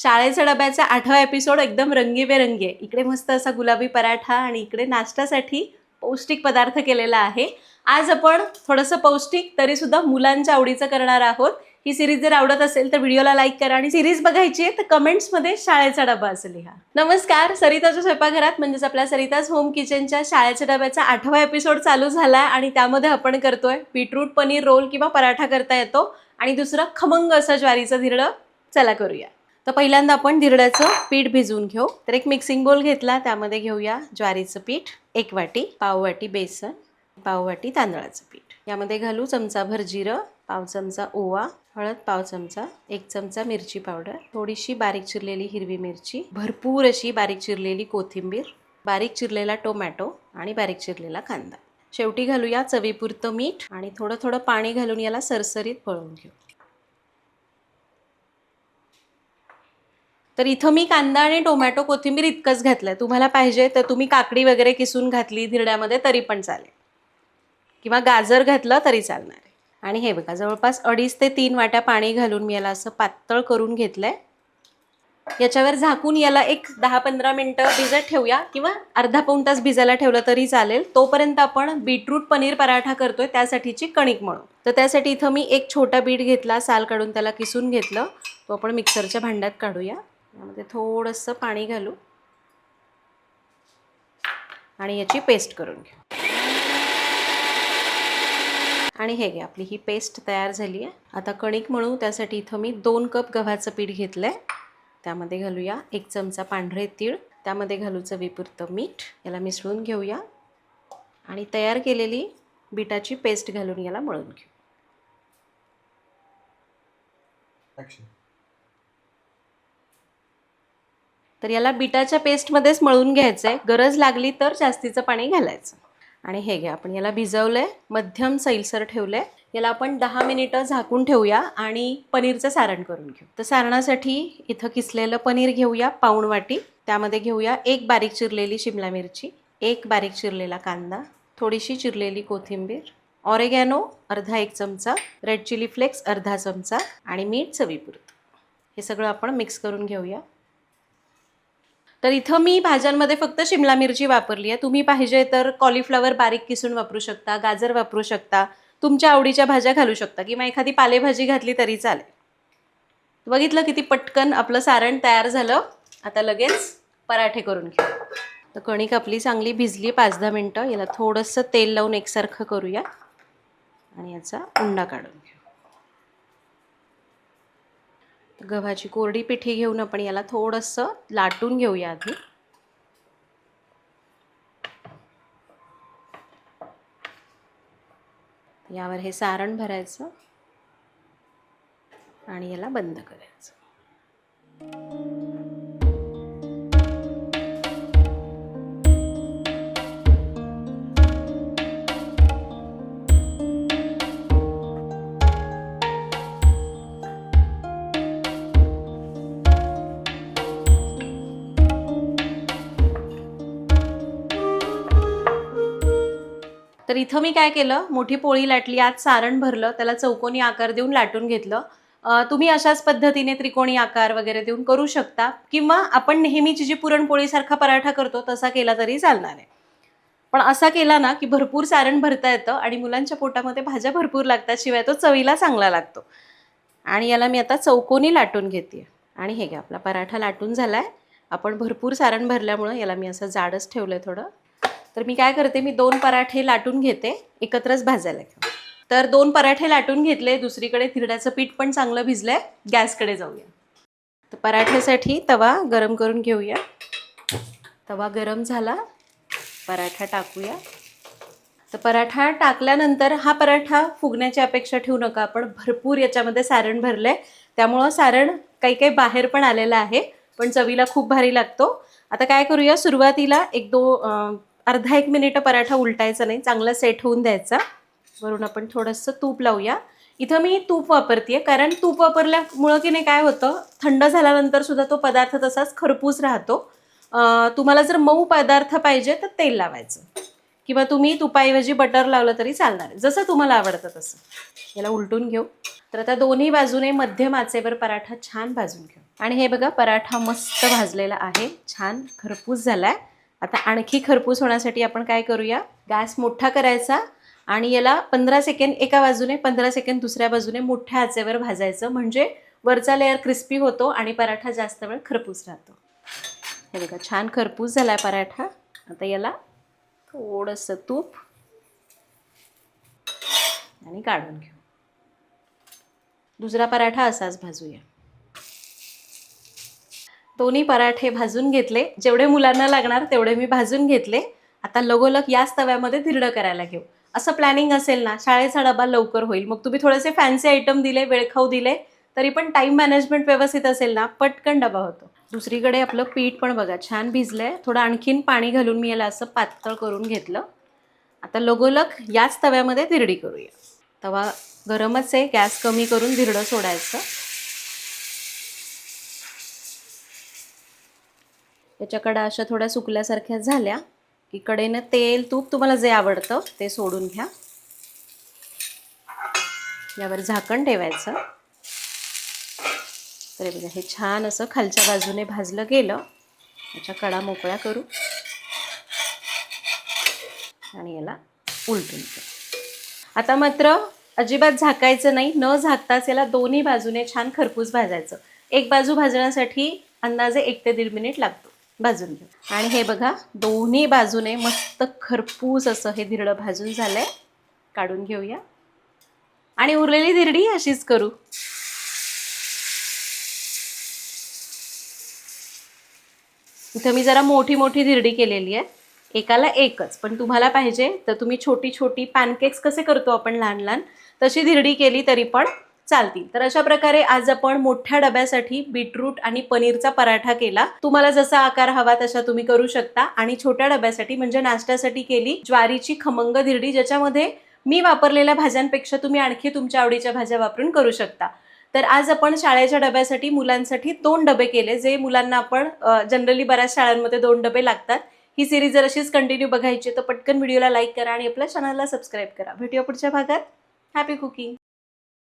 शाळेच्या डब्याचा 8वा एपिसोड एकदम रंगीबेरंगी आहे. इकडे मस्त असा गुलाबी पराठा आणि इकडे नाश्त्यासाठी पौष्टिक पदार्थ केलेला आहे. आज आपण थोडंसं पौष्टिक तरीसुद्धा मुलांच्या आवडीचं करणार आहोत. ही सिरीज जर आवडत असेल तर व्हिडिओला लाईक करा आणि सिरीज बघायची आहे तर कमेंट्समध्ये शाळेचा डबा असं लिहा. नमस्कार, सरिताच्या स्वयंपाकघरात म्हणजेच आपल्या सरिताज होम किचनच्या शाळेच्या डब्याचा 8वा एपिसोड चालू झाला आणि त्यामध्ये आपण करतोय बीटरूट पनीर रोल किंवा पराठा करता येतो आणि दुसरं खमंग असं ज्वारीचं धिरडं. चला करूया. तर पहिल्यांदा आपण धिरड्याचं पीठ भिजवून घेऊ. तर एक मिक्सिंग बोल घेतला, त्यामध्ये घेऊया ज्वारीचं पीठ 1 वाटी, पाव वाटी बेसन, पाव वाटी तांदळाचं पीठ. यामध्ये घालू चमचाभर जिरं, पाव चमचा ओवा, हळद पाव चमचा, 1 चमचा मिरची पावडर, थोडीशी बारीक चिरलेली हिरवी मिरची, भरपूर अशी बारीक चिरलेली कोथिंबीर, बारीक चिरलेला टोमॅटो आणि बारीक चिरलेला कांदा. शेवटी घालूया चवीपुरतं मीठ आणि थोडं थोडं पाणी घालून याला सरसरीत पळवून घेऊ. तर इथं मी कांदा आणि टोमॅटो कोथिंबीर इतकंच घातलं. तुम्हाला पाहिजे तर तुम्ही काकडी वगैरे किसून घातली धिरड्यामध्ये तरी पण चालेल, किंवा गाजर घातलं तरी चालणार आहे. आणि हे बघा, जवळपास 2.5 ते 3 वाट्या पाणी घालून मी याला असं पातळ करून घेतलंय. याच्यावर झाकून याला एक 10-15 मिनटं भिजत ठेवूया, किंवा अर्धा पाऊण तास भिजायला ठेवलं तरी चालेल. तोपर्यंत आपण बीटरूट पनीर पराठा करतोय, त्यासाठीची कणिक मळू. तर त्यासाठी इथं मी एक छोटा बीट घेतला, साल काढून त्याला किसून घेतलं. तो आपण मिक्सरच्या भांड्यात काढूया. यामध्ये थोडंसं पाणी घालू आणि याची पेस्ट करून घेऊ. आणि हे घ्या, आपली ही पेस्ट तयार झाली आहे. आता कणिक मळू. त्यासाठी इथं मी 2 कप गव्हाचं पीठ घेतलं आहे. त्यामध्ये घालूया 1 चमचा पांढरे तीळ, त्यामध्ये घालू चवीपुरतं मीठ. याला मिसळून घेऊया आणि तयार केलेली बीटाची पेस्ट घालून याला मळून घेऊ. तर याला बीटाच्या पेस्टमध्येच मळून घ्यायचं आहे. गरज लागली तर जास्तीचं पाणी घालायचं. आणि हे घ्या, आपण याला भिजवलंय, मध्यम सैलसर ठेवलंय. याला आपण 10 मिनिटं झाकून ठेवूया आणि पनीरचं सारण करून घेऊ. तर सारणासाठी इथं किसलेलं पनीर घेऊया पाऊण वाटी. त्यामध्ये घेऊया 1 बारीक चिरलेली शिमला मिरची, 1 बारीक चिरलेला कांदा, थोडीशी चिरलेली कोथिंबीर, ऑरेगॅनो अर्धा 1 चमचा, रेड चिली फ्लेक्स अर्धा चमचा आणि मीठ चवीपुरतं. हे सगळं आपण मिक्स करून घेऊया. तर इथं मी भाज्यांमध्ये फक्त शिमला मिरची वापरली आहे. तुम्ही पाहिजे तर कॉलीफ्लॉवर बारीक किसून वापरू शकता, गाजर वापरू शकता, तुमच्या आवडीच्या भाज्या घालू शकता, किंवा एखादी पालेभाजी घातली तरी चालेल. बघितलं किती पटकन आपलं सारण तयार झालं. आता लगेच पराठे करून घेऊ. तर कणिक आपली चांगली भिजली 5-10 मिनटं. याला थोडंसं तेल लावून एकसारखं करूया आणि याचा उंडा काढून घेऊ. गव्हाची कोरडी पिठी घेऊन आपण याला थोडंसं लाटून घेऊया आधी. यावर हे सारण भरायचं आणि याला बंद करायचं. तर इथं मी काय केलं, मोठी पोळी लाटली, आत सारण भरलं, त्याला चौकोनी आकार देऊन लाटून घेतलं. तुम्ही अशाच पद्धतीने त्रिकोणी आकार वगैरे देऊन करू शकता, किंवा आपण नेहमीची जी पुरणपोळीसारखा पराठा करतो तसा केला तरी चालणार आहे. पण असा केला ना की भरपूर सारण भरता येतं आणि मुलांच्या पोटामध्ये भाज्या भरपूर लागतात, शिवाय तो चवीला चांगला लागतो. आणि याला मी आता चौकोनी लाटून घेते. आणि हे घ्या, आपला पराठा लाटून झाला आहे. आपण भरपूर सारण भरल्यामुळं याला मी असं जाडच ठेवलं आहे थोडं. तर मी काय करते, मी 2 पराठे लाटून घेते, एकत्रच भाजायला घेऊ. तर 2 पराठे लाटून घेतले. दुसरीकडे धिरड्याचं पीठ पण चांगलं भिजलंय. गॅसकडे जाऊया. तर पराठ्यासाठी तवा गरम करून घेऊया. तवा गरम झाला, पराठा टाकूया. तर पराठा टाकल्यानंतर हा पराठा फुगण्याची अपेक्षा ठेवू नका. आपण भरपूर याच्यामध्ये सारण भरलंय, त्यामुळं सारण काही बाहेर पण आलेलं आहे, पण चवीला खूप भारी लागतो. आता काय करूया, सुरुवातीला अर्धा 1 मिनिट पराठा उलटायचा नाही, चांगला सेट होऊन द्यायचा. वरून आपण थोडंसं तूप लावूया. इथं मी तूप वापरते, कारण तूप वापरल्यामुळं की नाही काय होतं, थंड झाल्यानंतर सुद्धा तो पदार्थ तसाच खरपूस राहतो. तुम्हाला जर मऊ पदार्थ पाहिजे तर तेल लावायचं, किंवा तुम्ही तुपाऐवजी बटर लावलं तरी चालणार आहे, जसं तुम्हाला आवडतं तसं. याला उलटून घेऊ. तर आता दोन्ही बाजूने मध्यम आचेवर पराठा छान भाजून घेऊ. आणि हे बघा पराठा मस्त भाजलेला आहे, छान खरपूस झालाय. आता आणखी खरपूस होण्यासाठी आपण काय करूया, गॅस मोठा करायचा आणि याला 15 सेकंद एका बाजूने 15 सेकंद दुसऱ्या बाजूने मोठ्या आचेवर भाजायचं, म्हणजे वरचा लेअर क्रिस्पी होतो आणि पराठा जास्त वेळ खरपूस राहतो. हे बघा छान खरपूस झालाय पराठा. आता याला थोडंसं तूप आणि काढून घेऊ. दुसरा पराठा असाच भाजूया. दोन्ही पराठे भाजून घेतले, जेवढे मुलांना लागणार तेवढे मी भाजून घेतले. आता लगोलग याच तव्यामध्ये धिरडं करायला घेऊ. असं प्लॅनिंग असेल ना, शाळेचा डबा लवकर होईल. मग तुम्ही थोडेसे फॅन्सी आयटम दिले, वेळखाऊ दिले, तरी पण टाईम मॅनेजमेंट व्यवस्थित असेल ना, पटकन डबा होतो. दुसरीकडे आपलं पीठ पण बघा छान भिजलंय. थोडं आणखीन पाणी घालून मी याला असं पातळ करून घेतलं. आता लगोलग याच तव्यामध्ये धिरडी करूया. तवा गरमच आहे, गॅस कमी करून धिरडं सोडायचं. याच्या कडा अशा थोड्या सुकल्यासारख्या झाल्या की कडेनं तेल तूप तुम्हाला जे आवडतं ते सोडून घ्या. यावर झाकण ठेवायचं. तर बघा हे छान असं खालच्या बाजूने भाजलं गेलं. याच्या कडा मोकळ्या करू आणि याला उलटून घेऊ. आता मात्र अजिबात झाकायचं नाही, न झाकताच याला दोन्ही बाजूने छान खरपूस भाजायचं. एक बाजू भाजण्यासाठी अंदाजे 1 ते 1.5 मिनिट लागतो. भाजून घेऊ. आणि हे बघा दोन्ही बाजूने मस्त खरपूस असं हे धिरडं भाजून झालंय. काढून घेऊया आणि उरलेली धिरडी अशीच करू. इथं मी जरा मोठी मोठी धिरडी केलेली आहे, एकाला एकच. पण तुम्हाला पाहिजे तर तुम्ही छोटी छोटी पॅनकेक्स कसे करतो आपण लहान लहान, तशी धिरडी केली तरी पण चालतील. तर अशा प्रकारे आज आपण मोठ्या डब्यासाठी बीटरूट आणि पनीरचा पराठा केला. तुम्हाला जसा आकार हवा तसा तुम्ही करू शकता. आणि छोट्या डब्यासाठी म्हणजे नाश्त्यासाठी केली ज्वारीची खमंग धिरडी, ज्याच्यामध्ये मी वापरलेल्या भाज्यांपेक्षा तुम्ही आणखी तुमच्या आवडीच्या भाज्या वापरून करू शकता. तर आज आपण शाळेच्या डब्यासाठी मुलांसाठी 2 डबे केले, जे मुलांना आपण जनरली बऱ्याच शाळांमध्ये 2 डबे लागतात. ही सिरीज जर अशीच कंटिन्यू बघायची तर पटकन व्हिडिओला लाईक करा आणि आपल्या चॅनलला सबस्क्राईब करा. भेटूया पुढच्या भागात. Happy cooking.